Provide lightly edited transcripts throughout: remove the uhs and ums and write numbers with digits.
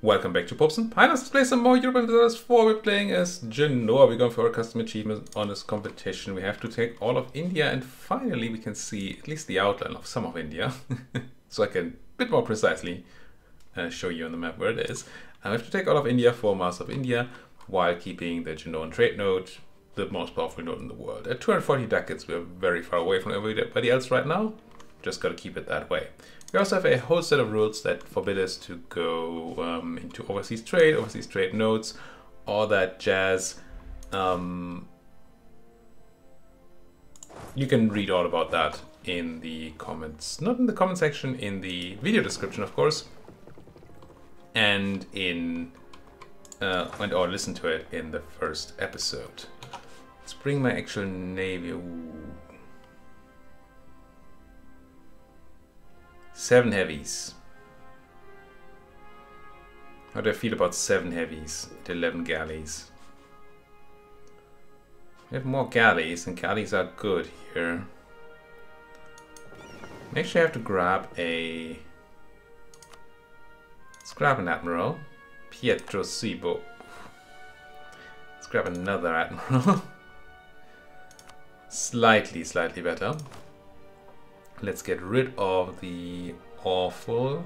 Welcome back to Popson. Hi, let's play some more Europa Universalis 4. We're playing as Genoa. We're going for a custom achievement on this competition. We have to take all of India, and finally we can see at least the outline of some of India. So I can a bit more precisely show you on the map where it is. We have to take all of India for Master of India, while keeping the Genoan trade node, the most powerful node in the world. At 240 ducats, we're very far away from everybody else right now. Just gotta keep it that way. We also have a whole set of rules that forbid us to go into overseas trade nodes, all that jazz. You can read all about that in the comments, not in the comment section, in the video description, of course, and in or listen to it in the first episode. Let's bring my actual navy. Ooh. 7 heavies. How do I feel about 7 heavies at 11 galleys? We have more galleys, and galleys are good here. Actually, I have to grab a... Let's grab an admiral. Pietro Sibo. Let's grab another admiral. Slightly better. Let's get rid of the awful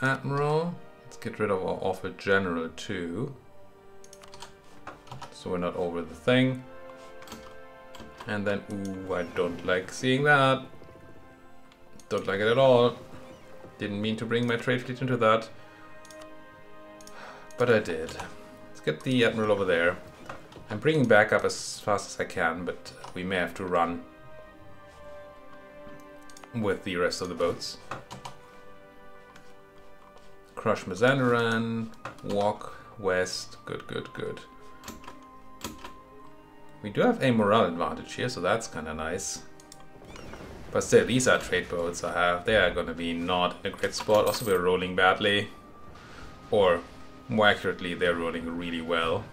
admiral. Let's get rid of our awful general too, so we're not over the thing. And then, ooh, I don't like seeing that. Don't like it at all. Didn't mean to bring my trade fleet into that, but I did. Let's get the admiral over there. I'm bringing back up as fast as I can, but we may have to run with the rest of the boats. Crush Mazandaran, walk west, good. We do have a morale advantage here, so that's kind of nice. But still, these are trade boats I have. They are going to be not in a great spot. Also, we're rolling badly. Or, more accurately, they're rolling really well.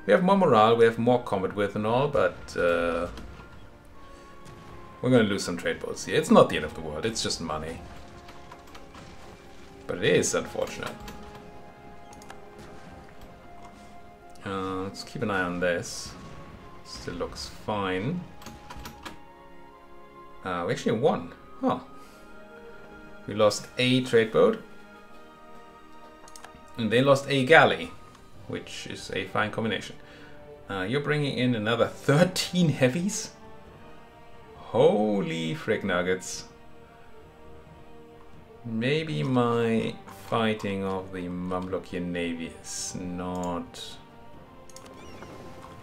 We have more morale, we have more combat width and all, but we're going to lose some trade boats here. It's not the end of the world, it's just money. But it is unfortunate. Let's keep an eye on this. Still looks fine. We actually won. Huh. We lost a trade boat. And they lost a galley, which is a fine combination. You're bringing in another 13 heavies? Holy frick nuggets. Maybe my fighting of the Mamlukian navy is not...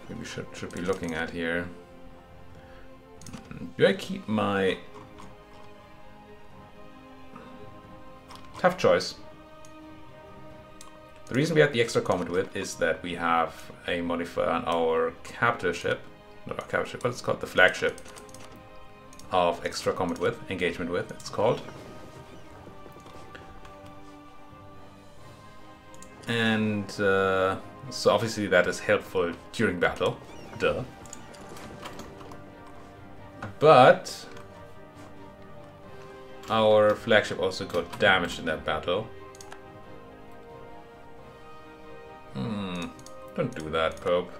Maybe we should be looking at here. Do I keep my... Tough choice. The reason we had the extra combat width is that we have a modifier on our capital ship, not our capital ship, but it's called the flagship, of extra combat width, engagement width, it's called. And so obviously that is helpful during battle, duh. But our flagship also got damaged in that battle. Don't do that, Pope.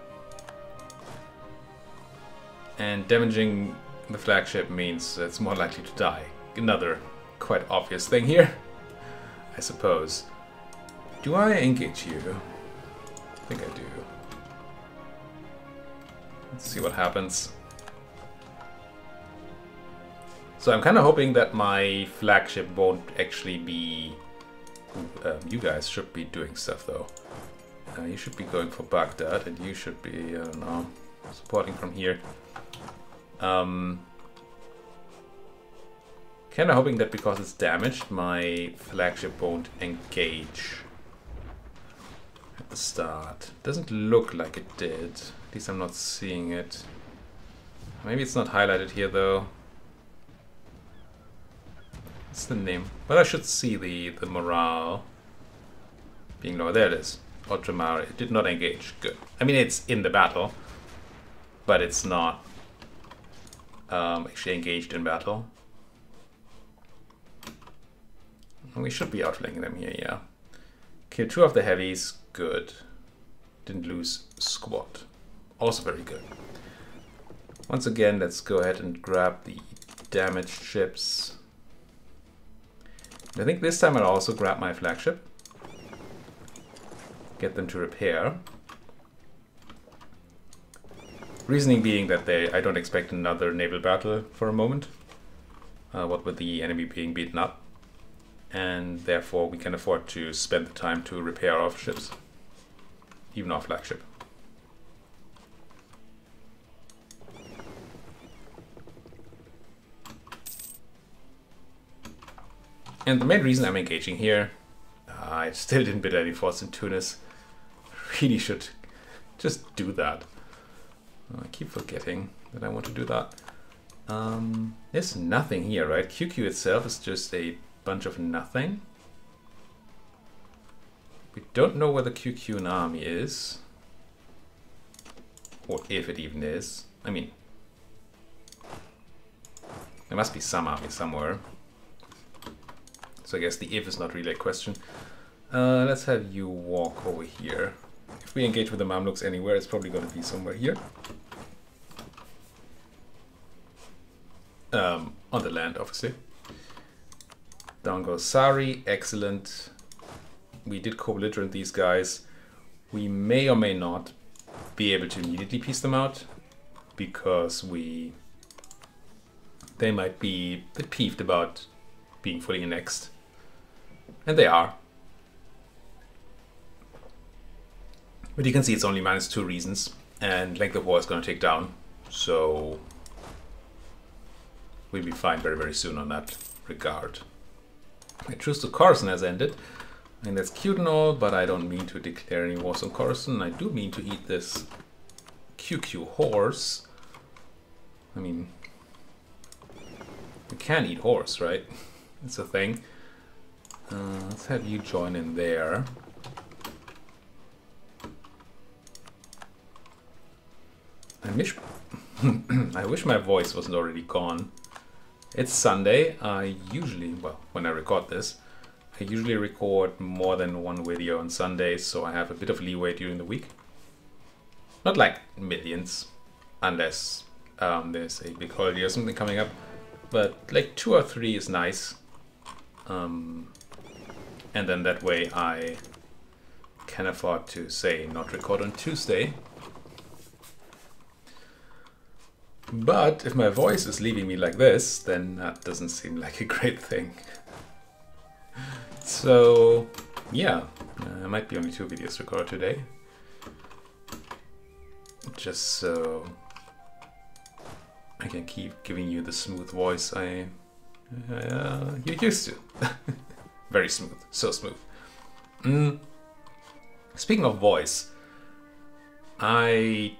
And damaging the flagship means it's more likely to die. Another quite obvious thing here, I suppose. Do I engage you? I think I do. Let's see what happens. So I'm kind of hoping that my flagship won't actually be... you guys should be doing stuff though. You should be going for Baghdad, and you should be, I don't know, supporting from here. Kind of hoping that because it's damaged, my flagship won't engage at the start. Doesn't look like it did. At least I'm not seeing it. Maybe it's not highlighted here though. What's the name? But I should see the morale being lower. There it is. Ultramar, it did not engage. Good. I mean, it's in the battle, but it's not actually engaged in battle. We should be outflanking them here, yeah. Kill 2 of the heavies, good. Didn't lose squad. Also very good. Once again, let's go ahead and grab the damaged ships. I think this time I'll also grab my flagship. Get them to repair. Reasoning being that I don't expect another naval battle for a moment. What with the enemy being beaten up. And therefore we can afford to spend the time to repair our ships. Even our flagship. And the main reason I'm engaging here, I still didn't build any forts in Tunis. Really should just do that. I keep forgetting that I want to do that. There's nothing here, right? QQ itself is just a bunch of nothing. We don't know where the QQ army is. Or if it even is. I mean, there must be some army somewhere. So I guess the if is not really a question. Let's have you walk over here. If we engage with the Mamluks anywhere, it's probably going to be somewhere here. On the land, obviously. Down goes Sari, excellent. We did co-belligerent these guys. We may or may not be able to immediately piece them out, because they might be a bit peeved about being fully annexed. And they are. But you can see it's only -2 reasons, and length of war is going to take down, so we'll be fine very, very soon on that regard. My truce to Coruscant has ended. I mean, that's cute and all, but I don't mean to declare any wars on Coruscant. I do mean to eat this QQ horse. I mean, you can eat horse, right? It's a thing. Let's have you join in there. I wish my voice wasn't already gone. It's Sunday. I usually, well, when I record this, I usually record more than one video on Sundays, so I have a bit of leeway during the week. Not like millions, unless there's a big holiday or something coming up, but like 2 or 3 is nice. And then that way I can afford to, say, not record on Tuesday. But if my voice is leaving me like this, then that doesn't seem like a great thing. So, yeah, there might be only 2 videos recorded today. Just so I can keep giving you the smooth voice you're used to. Very smooth, so smooth. Speaking of voice, I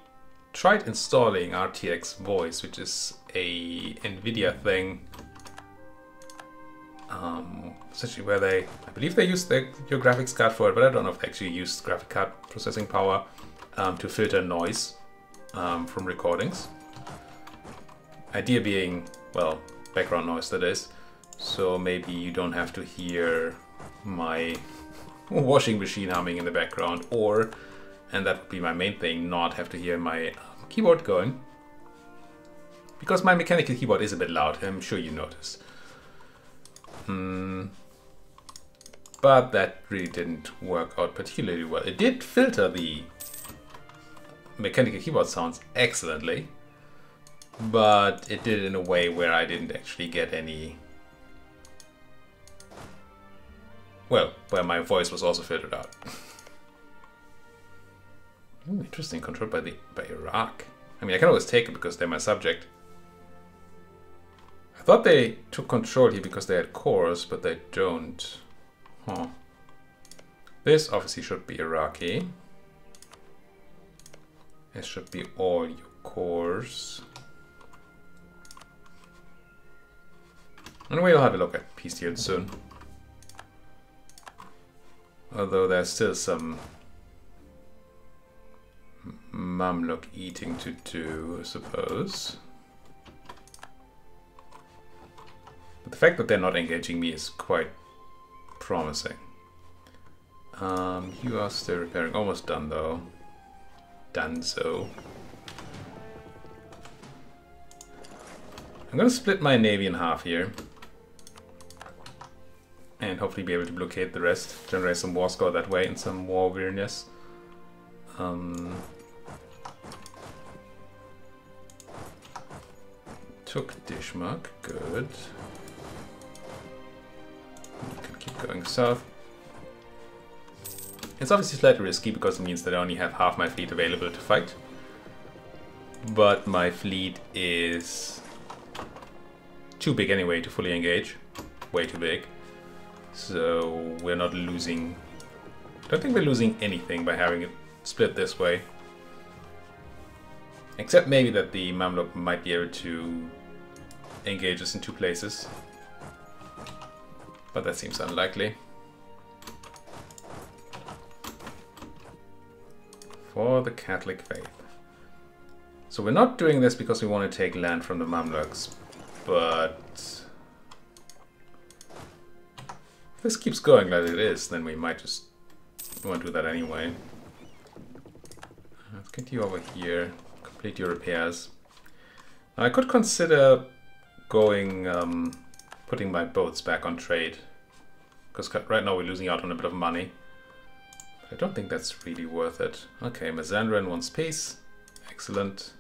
tried installing RTX Voice, which is a NVIDIA thing. Essentially where I believe they use your graphics card for it, but I don't know if they actually use graphic card processing power to filter noise from recordings. Idea being, well, background noise that is. So maybe you don't have to hear my washing machine humming in the background, or, and that would be my main thing, not have to hear my keyboard going. Because my mechanical keyboard is a bit loud, I'm sure you notice. But that really didn't work out particularly well. It did filter the mechanical keyboard sounds excellently, but it did it in a way where I didn't actually get any... Well, where my voice was also filtered out. Ooh, interesting, controlled by Iraq. I mean, I can always take it because they're my subject. I thought they took control here because they had cores, but they don't. Huh. This obviously should be Iraqi. This should be all your cores. And we'll have a look at peace deal soon. Although there's still some Mamluk eating to do, I suppose. But the fact that they're not engaging me is quite promising. You are still repairing. Almost done though. Done so. I'm gonna split my navy in half here. And hopefully be able to blockade the rest. Generate some war score that way and some war weariness. Took Dishmark, good. You can keep going south. It's obviously slightly risky because it means that I only have half my fleet available to fight. But my fleet is too big anyway to fully engage. Way too big. So we're not losing... I don't think we're losing anything by having it split this way. Except maybe that the Mamluk might be able to engage us in two places. But that seems unlikely. For the Catholic faith. So we're not doing this because we want to take land from the Mamluks, but if this keeps going like it is, then we might just want to do that anyway. Let's get you over here, complete your repairs. Now I could consider going, putting my boats back on trade, because right now we're losing out on a bit of money. I don't think that's really worth it. Okay, Mazandran wants peace. Excellent.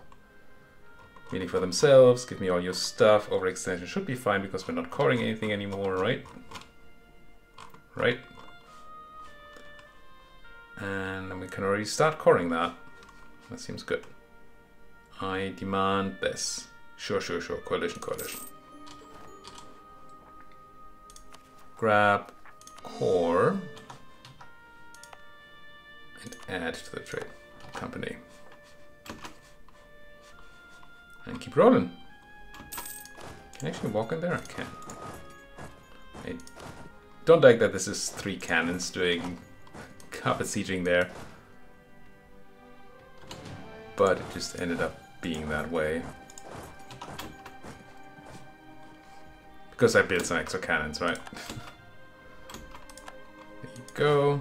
Meeting for themselves. Give me all your stuff. Overextension should be fine because we're not coring anything anymore, right? Right. And then we can already start coring that. That seems good. I demand this. Sure, sure, sure. Coalition, coalition. Grab core. And add to the trade company. And keep rolling. Can I actually walk in there? I can. I don't like that this is 3 cannons doing carpet sieging there. But it just ended up being that way. Because I built some extra cannons, right? There you go.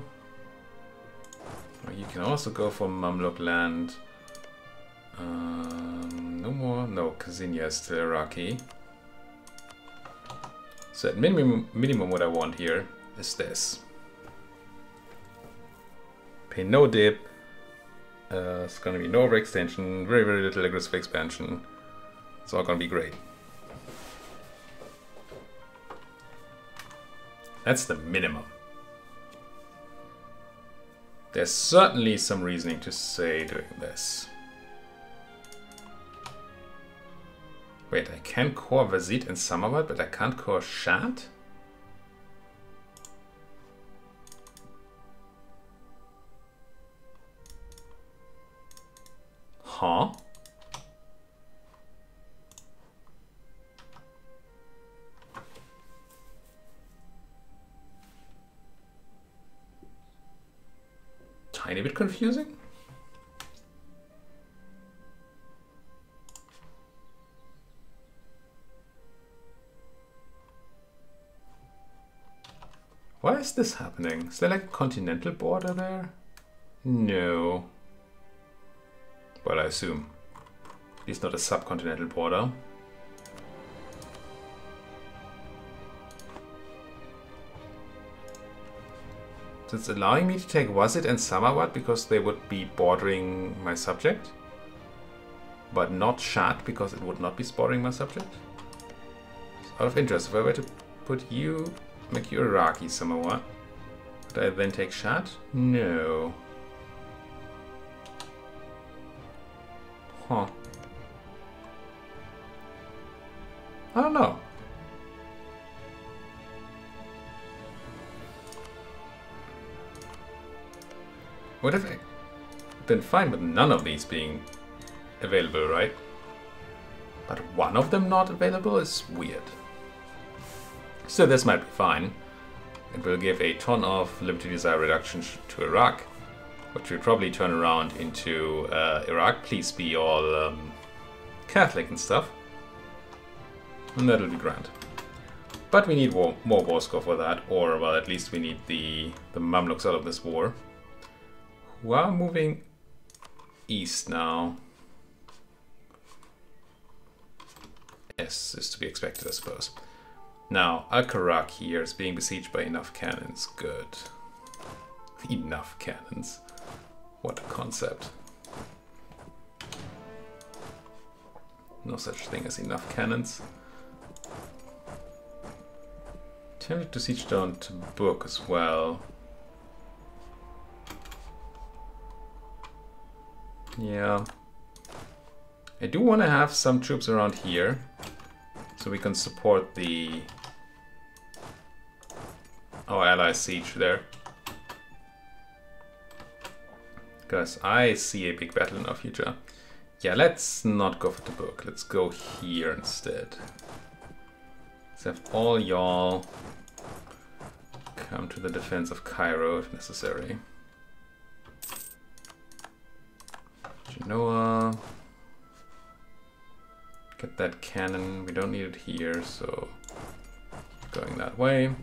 You can also go for Mamluk land. No more. No, Kazinia is still Iraqi. So at minimum what I want here is this. Pay no dip. It's gonna be no overextension, very, very little aggressive expansion. It's all gonna be great. That's the minimum. There's certainly some reasoning to say doing this. Wait, I can core Vazit and Samawat, but I can't core Shat? Huh? Tiny bit confusing. Why is this happening? Is there like a continental border there? No. Well, I assume. At least not a subcontinental border. So it's allowing me to take Wazit and Samawat because they would be bordering my subject. But not Shat because it would not be bordering my subject. It's out of interest, if I were to put you, make you Iraqi Samawat, would I then take Shat? No. Huh. I don't know. Would have been fine with none of these being available, right? But one of them not available is weird. So this might be fine. It will give a ton of Liberty Desire reduction to Iraq, which will probably turn around into Iraq. Please be all Catholic and stuff. And that'll be grand. But we need more war score for that, or well, at least we need the Mamluks out of this war. Who are moving east now. Yes, is to be expected, I suppose. Now, Al-Karak here is being besieged by enough cannons. Good. Enough cannons. What a concept. No such thing as enough cannons. Tempted to siege down Tabuk as well. Yeah. I do want to have some troops around here, so we can support our allies' siege there. Because I see a big battle in our future. Yeah, let's not go for Tabuk. Let's go here instead. Let's have all y'all come to the defense of Cairo if necessary. Genoa. Get that cannon. We don't need it here, so going that way.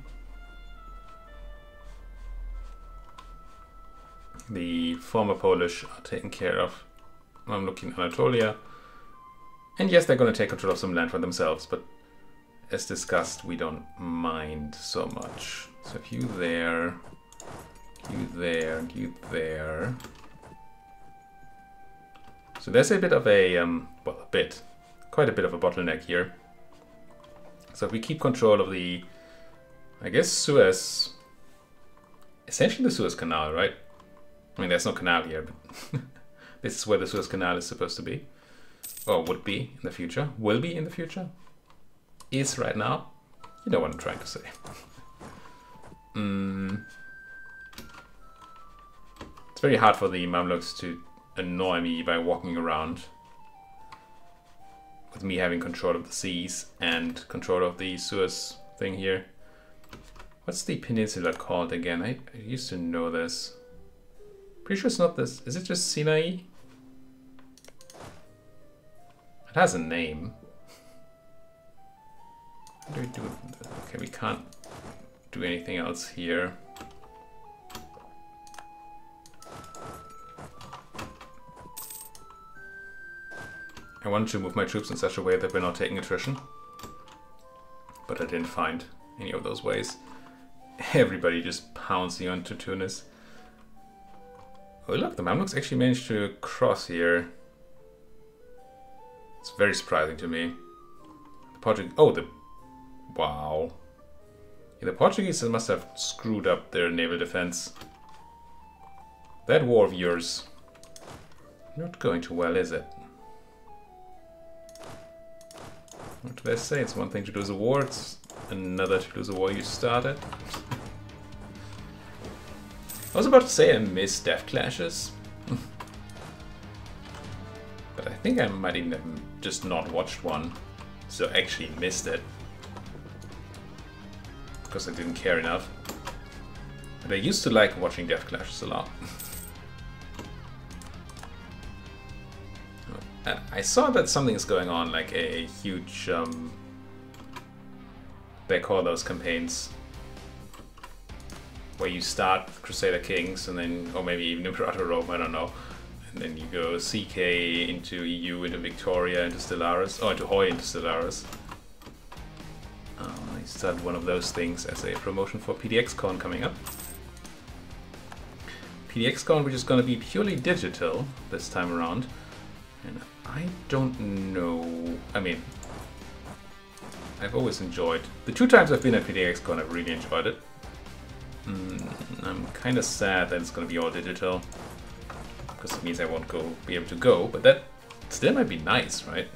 The former Polish are taken care of. I'm looking at Anatolia. And yes, they're going to take control of some land for themselves, but as discussed, we don't mind so much. So if you there, you there, and you there. So there's a bit of a, well, quite a bit of a bottleneck here. So if we keep control of the, I guess, Suez, essentially the Suez Canal, right? I mean, there's no canal here, but this is where the Suez Canal is supposed to be. Or would be in the future. Will be in the future. Is right now. You know what I'm trying to say. It's very hard for the Mamluks to annoy me by walking around with me having control of the seas and control of the Suez thing here. What's the peninsula called again? I used to know this. Pretty sure it's not this. Is it just Sinai? It has a name. What do we do? Okay, we can't do anything else here. I wanted to move my troops in such a way that we're not taking attrition, but I didn't find any of those ways. Everybody just pouncing onto Tunis. Oh look, the Mamluks actually managed to cross here. It's very surprising to me. The Portuguese, wow. Yeah, the Portuguese must have screwed up their naval defense. That war of yours, not going too well, is it? What do they say? It's one thing to lose a war, it's another to lose a war you started. I was about to say I miss death clashes. But I think I might even have just not watched one, so actually missed it. Because I didn't care enough. But I used to like watching death clashes a lot. I saw that something is going on, like a huge, they call those campaigns, where you start with Crusader Kings and then, or maybe even Imperator Rome, I don't know. And then you go CK into EU, into Victoria, into Stellaris, or into Hoi, into Stellaris. I started one of those things as a promotion for PDXCon coming up. PDXCon, which is going to be purely digital this time around. And I don't know, I mean, I've always enjoyed, the 2 times I've been at PDXCon, I've really enjoyed it. I'm kind of sad that it's going to be all digital, because it means I won't be able to go, but that still might be nice, right?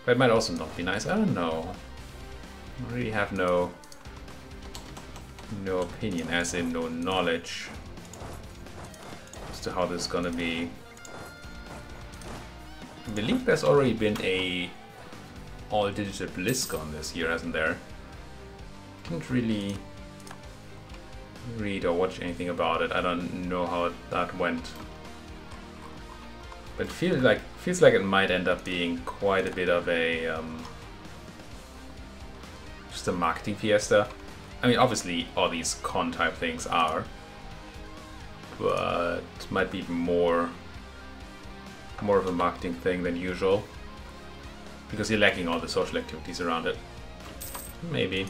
But it might also not be nice, I don't know. I really have no opinion, as in no knowledge, as to how this is going to be. I believe there's already been a all-digital BlizzCon this year, hasn't there? Didn't really read or watch anything about it. I don't know how that went. But it feels like it might end up being quite a bit of a just a marketing fiesta. I mean, obviously all these con type things are, but might be more of a marketing thing than usual, because you're lacking all the social activities around it. Maybe.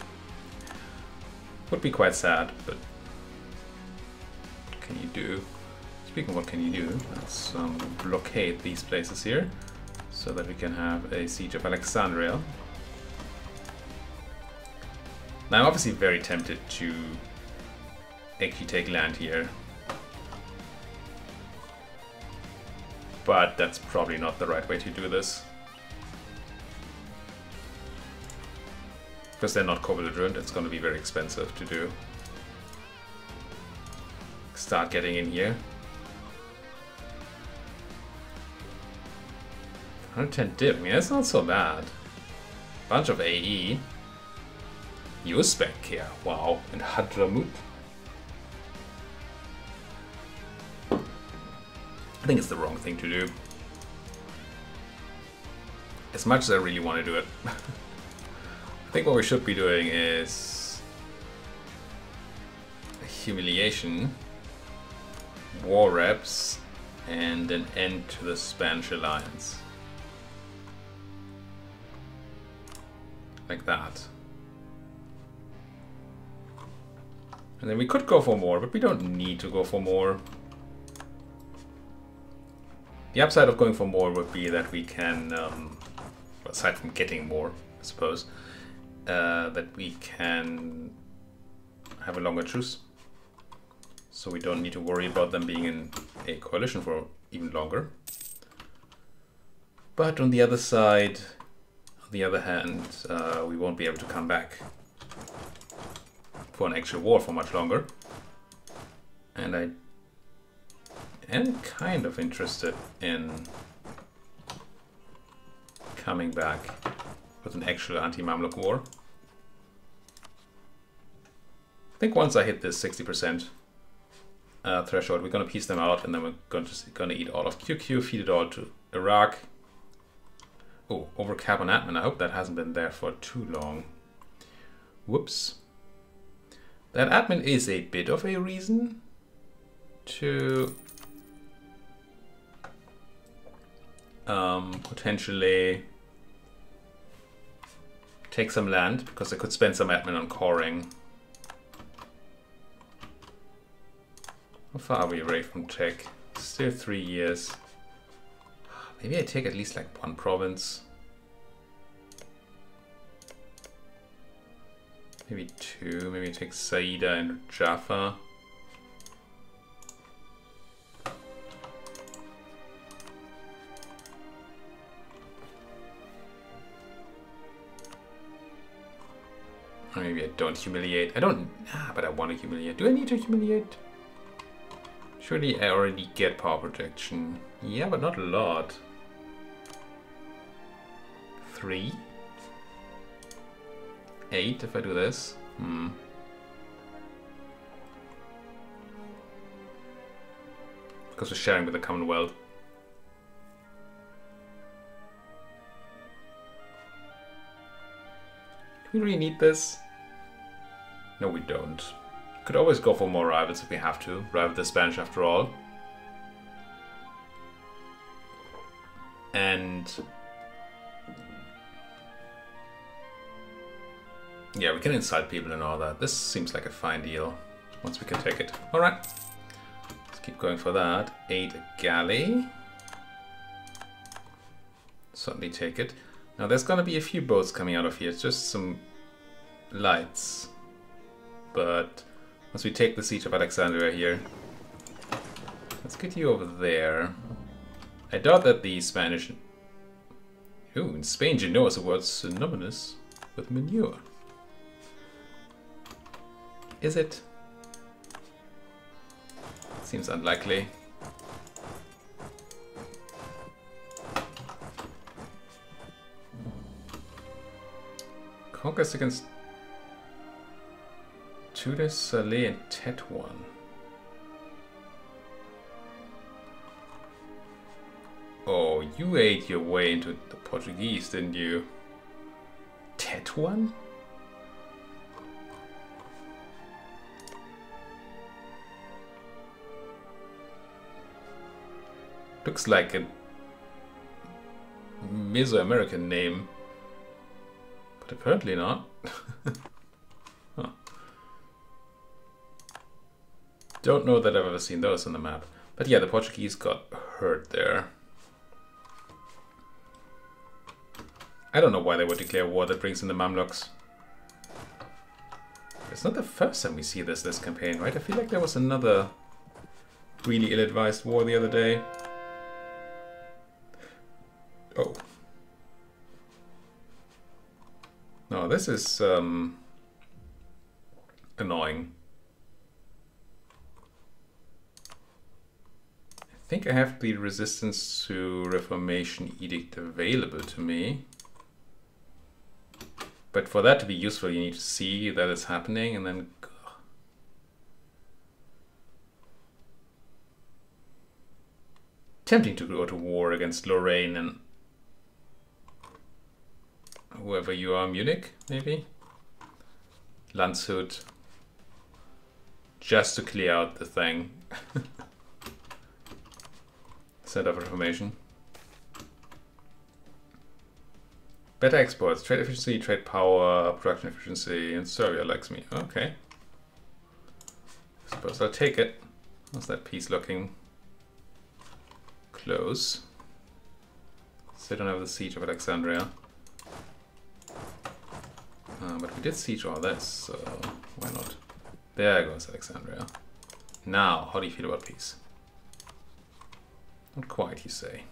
Would be quite sad, but what can you do? Speaking of what can you do, let's blockade these places here, so that we can have a siege of Alexandria. Now I'm obviously very tempted to actually take land here, but that's probably not the right way to do this, because they're not co-belligerent. It's going to be very expensive to do. Start getting in here. 110 dip, yeah, it's not so bad. Bunch of AE. Uzbek here, wow, and Hadramut. I think it's the wrong thing to do. As much as I really want to do it. I think what we should be doing is humiliation, war reps, and an end to the Spanish alliance. Like that. And then we could go for more, but we don't need to go for more. The upside of going for more would be that we can, aside from getting more, I suppose, that we can have a longer truce. So we don't need to worry about them being in a coalition for even longer. But on the other side, on the other hand, we won't be able to come back for an actual war for much longer. And I am kind of interested in coming back with an actual anti-Mamluk war. I think once I hit this 60% threshold, we're going to piece them out, and then we're going to eat all of QQ, feed it all to Iraq. Oh, over cap on admin. I hope that hasn't been there for too long. Whoops. That admin is a bit of a reason to potentially take some land, because I could spend some admin on coring. How far are we away from tech? Still 3 years. Maybe I take at least like one province. Maybe two. Maybe I take Saida and Jaffa. Or maybe I don't humiliate. I don't. But I want to humiliate. Do I need to humiliate? Surely I already get power projection. Yeah, but not a lot. 3. 8 if I do this. Because we're sharing with the Commonwealth. Do we really need this? No, we don't. Could always go for more rivals if we have to. Rival the Spanish after all. And yeah, we can insult people and all that. This seems like a fine deal once we can take it. Alright. Let's keep going for that. 8 a galley. Certainly take it. Now there's gonna be a few boats coming out of here. It's just some lights. But once we take the siege of Alexandria here, let's get you over there. I doubt that the Spanish... Ooh, in Spain, Genoa is a word synonymous with manure. Is it? Seems unlikely. Conquest against Tunis, Saleh, and Tetuan. Oh, you ate your way into the Portuguese, didn't you? Tetuan? Looks like a Mesoamerican name, but apparently not. Huh. Don't know that I've ever seen those on the map. But yeah, the Portuguese got hurt there. I don't know why they would declare war. That brings in the Mamluks. It's not the first time we see this campaign, right? I feel like there was another really ill-advised war the other day. Oh. No, this is annoying. I think I have the resistance to Reformation edict available to me. But for that to be useful, you need to see that it's happening, and then... Tempting to go to war against Lorraine and whoever you are, Munich, maybe? Landshut. Just to clear out the thing. Set of Reformation. Better exports, trade efficiency, trade power, production efficiency, and Serbia likes me. Okay. I suppose I'll take it. How's that piece looking? Close. So I don't have the siege of Alexandria. But we did siege all this, so why not? There goes Alexandria. Now, how do you feel about peace? Not quite, you say.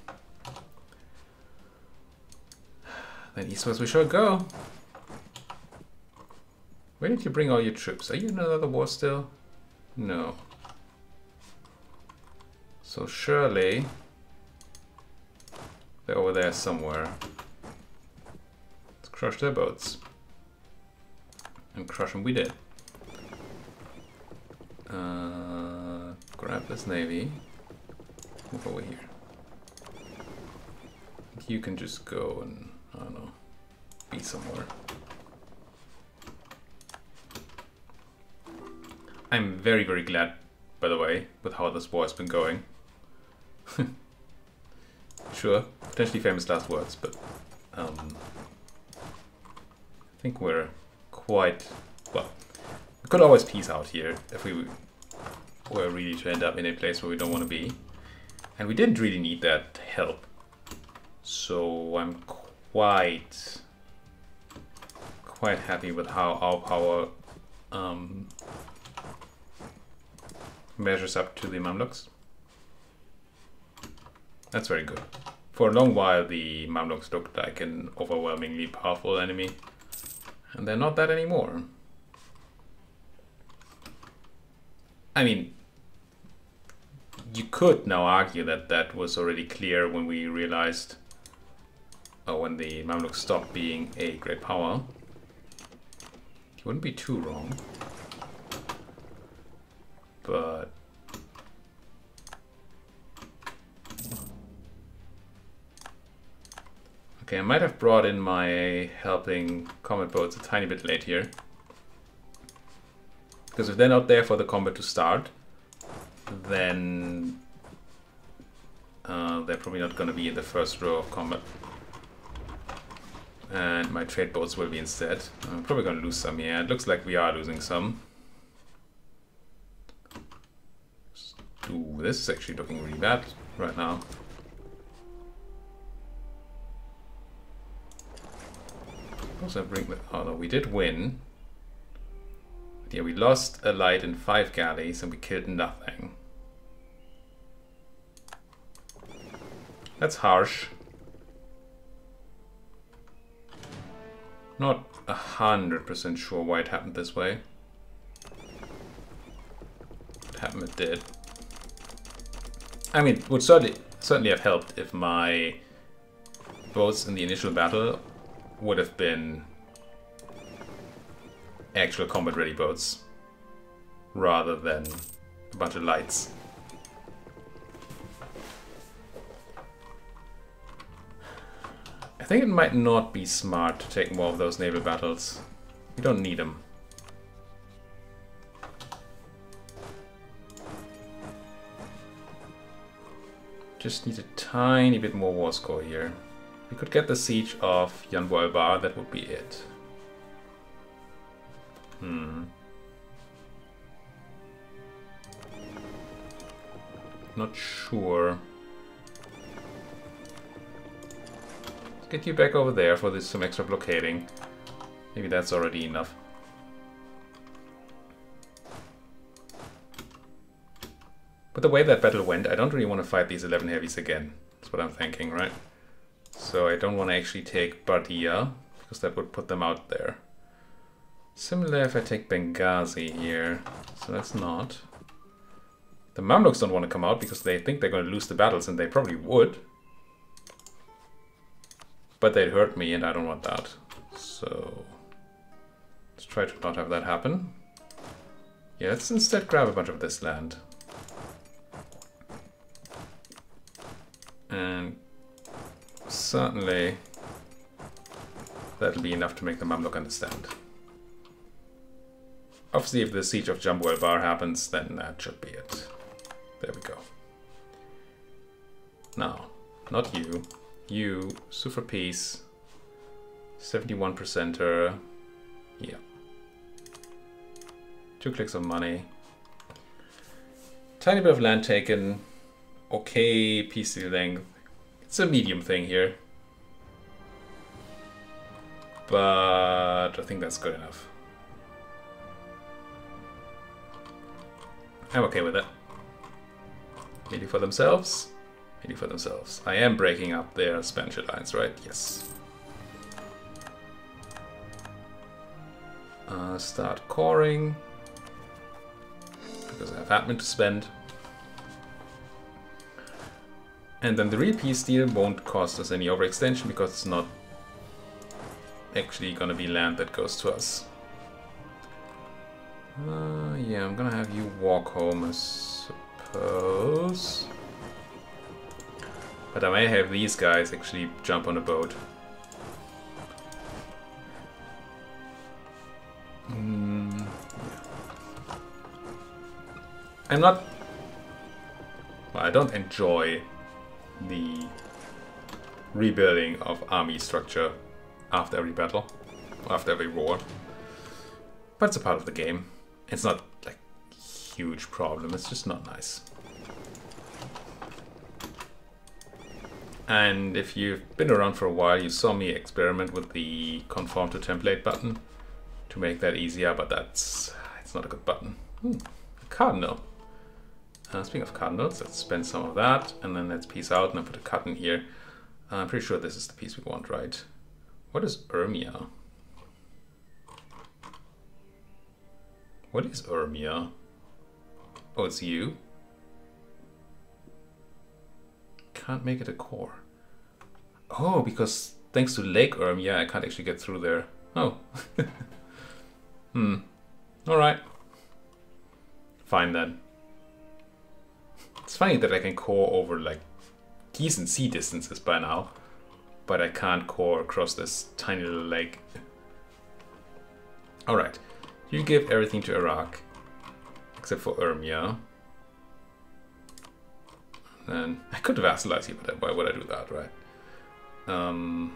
Then eastwards we shall go. Where did you bring all your troops? Are you in another war still? No. So surely they're over there somewhere. Let's crush their boats. And crush them we did. Grab this navy. Move over here. You can just go and, I don't know, be somewhere. I'm very, very glad, by the way, with how this war has been going. Sure, potentially famous last words, but I think we're quite, well, we could always peace out here if we were really to end up in a place where we don't want to be. And we didn't really need that help. So I'm quite happy with how our power measures up to the Mamluks. That's very good. For a long while the Mamluks looked like an overwhelmingly powerful enemy, and they're not that anymore. I mean, you could now argue that that was already clear when we realized, or when the Mamluks stopped being a great power. You wouldn't be too wrong. But okay, I might have brought in my helping combat boats a tiny bit late here. Because if they're not there for the combat to start, then they're probably not going to be in the first row of combat. And my trade boats will be instead. I'm probably going to lose some, yeah. It looks like we are losing some. Ooh, this is actually looking really bad right now. Suppose I bring the... Oh no, we did win. But yeah, we lost a light and 5 galleys and we killed nothing. That's harsh. Not 100% sure why it happened this way. It happened, it did. I mean, it would certainly have helped if my boats in the initial battle would have been actual combat ready boats rather than a bunch of lights. I think it might not be smart to take more of those naval battles. We don't need them. Just need a tiny bit more war score here. We could get the siege of Janwalbar, that would be it. Not sure. Let's get you back over there for this some extra blockading. Maybe that's already enough. But the way that battle went, I don't really want to fight these 11 heavies again. That's what I'm thinking, right? So I don't want to actually take Bardia, because that would put them out there. Similar if I take Benghazi here. So that's not. The Mamluks don't want to come out because they think they're going to lose the battles, and they probably would. But they'd hurt me, and I don't want that. So let's try to not have that happen. Yeah, let's instead grab a bunch of this land. And certainly that'll be enough to make the Mamluk understand. Obviously, if the siege of Jambu-el-Bar happens, then that should be it. There we go. Now, not you. You, sue for peace. 71%er. Yeah. 2 clicks of money. Tiny bit of land taken. Okay, peace dealing. It's a medium thing here. But I think that's good enough. I'm okay with it. Maybe for themselves. Maybe for themselves. I am breaking up their Spanish alliance, right? Yes. Start coring. Because I have admin to spend. And then the real peace deal won't cost us any overextension because it's not actually gonna be land that goes to us. Yeah, I'm gonna have you walk home, I suppose. But I may have these guys actually jump on a boat. Yeah. I'm not... Well, I don't enjoy the rebuilding of army structure after every battle, after every war. But it's a part of the game. It's not like a huge problem, it's just not nice. And if you've been around for a while, you saw me experiment with the conform to template button to make that easier, but it's not a good button. Cardinal. Speaking of cardinals, let's spend some of that, and then let's peace out, and I put a cut in here. I'm pretty sure this is the piece we want, right? What is Urmia? What is Urmia? Oh, it's you? Can't make it a core. Oh, because thanks to Lake Urmia, I can't actually get through there. Oh. Alright. Fine then. It's funny that I can core over like decent sea distances by now, but I can't core across this tiny little lake. Alright, you give everything to Iraq, except for Urmia. And I could vassalize you, but why would I do that, right? Don't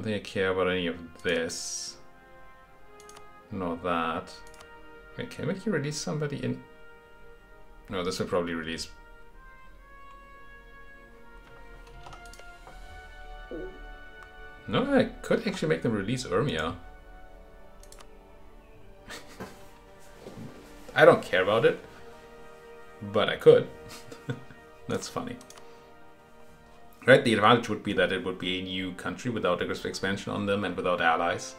think I care about any of this. Nor that. Wait, can we release somebody in? No, this will probably release. No, I could actually make them release Urmia. I don't care about it, but I could. That's funny. Right, the advantage would be that it would be a new country without aggressive expansion on them and without allies.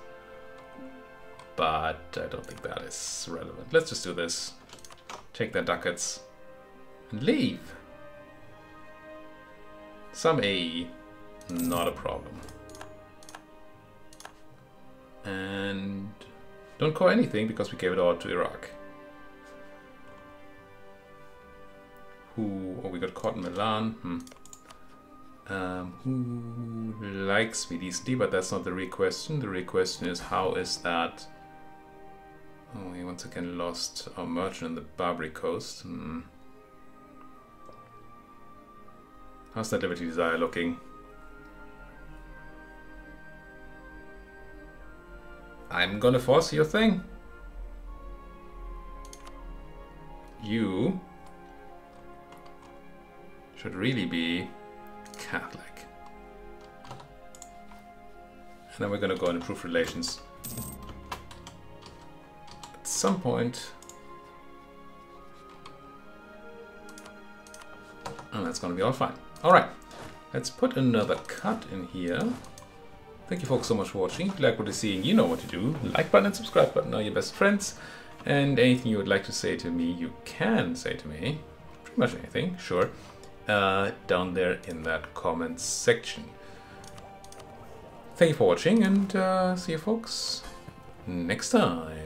But I don't think that is relevant. Let's just do this. Take their ducats and leave. Some AE, not a problem. And don't core anything because we gave it all to Iraq. Who? Oh, we got caught in Milan. Who likes me decently, but that's not the real question. The real question is how is that Oh, we once again lost our merchant on the Barbary coast. How's that Liberty Desire looking? I'm gonna force your thing. You should really be Catholic. And then we're gonna go and improve relations. At some point. And that's gonna be all fine. Alright, let's put another cut in here. Thank you folks so much for watching. If you like what you're seeing, you know what to do. Like button and subscribe button are your best friends. And anything you would like to say to me, you can say to me. Pretty much anything, sure. Down there in that comments section. Thank you for watching, and see you folks next time.